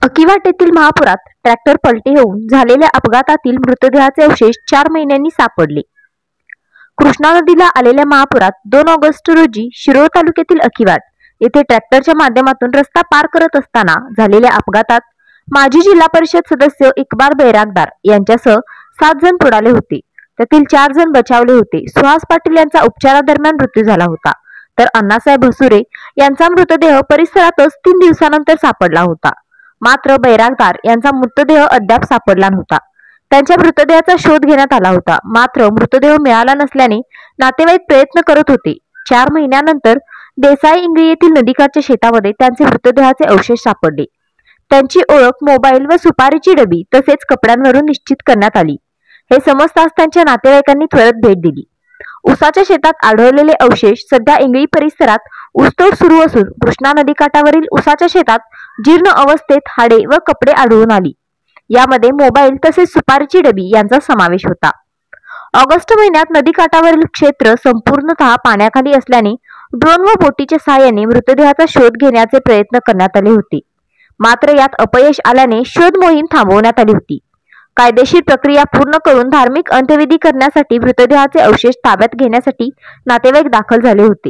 अकिवाट येथील महापुरात ट्रॅक्टर पलटी होऊन झालेल्या अपघातातील मृतदेहाचे अवशेष 4 महिन्यांनी सापडले. कृष्णा नदीला आलेल्या महापुरात 2 ऑगस्ट रोजी शिरोळ तालुक्यातील अकिवाट येथे ट्रॅक्टरच्या माध्यमातून रस्ता पार करत असताना झालेल्या अपघातात माजी जिल्हा परिषद सदस्य इक्बाल बैरागदार यांच्यासह 7 जण बुडाले होते. त्यातील 4 जण बचावले होते. सुहास पाटील यांचा उपचारादरम्यान मृत्यू झाला होता, तर अण्णासाहेब भसुरे यांचा मृतदेह परिसरातच 3 दिवसानंतर सापडला होता. मात्र बैरागदार यांचा मृतदेह अद्याप सापडला नव्हता. त्यांच्या मृतदेहाचा शोध घेण्यात आला होता, मात्र मृतदेह मिळाला नसल्याने नातेवाईक प्रयत्न करत होते. 4 महिन्यानंतर देसाई इंगळी येथील नदीकाठच्या शेतामध्ये त्यांचे मृतदेहाचे अवशेष सापडले. त्यांची ओळख मोबाईल व सुपारीची डबी तसेच कपड्यांवरून निश्चित करण्यात आली. हे समजताच त्यांच्या नातेवाईकांनी त्वरित भेट दिली. उसाच्या शेतात आढळलेले अवशेष सध्या इंगळी परिसरात ऊसतोड सुरू असून कृष्णा नदीकाठावरील उसाच्या शेतात जीर्ण अवस्थेत हाडे व कपडे आढळून आली. यामध्ये मोबाईल तसेच सुपारीची डबी यांचा समावेश होता. ऑगस्ट महिन्यात नदीकाठावरील क्षेत्र संपूर्णतः पाण्याखाली असल्याने ड्रोन व बोटीच्या सहाय्याने मृतदेहाचा शोध घेण्याचे प्रयत्न करण्यात आले होते. मात्र यात अपयश आल्याने शोध मोहीम थांबवण्यात आली होती. कायदेशीर प्रक्रिया पूर्ण करून धार्मिक अंत्यविधी करण्यासाठी मृतदेहाचे अवशेष ताब्यात घेण्यासाठी नातेवाईक दाखल झाले होते.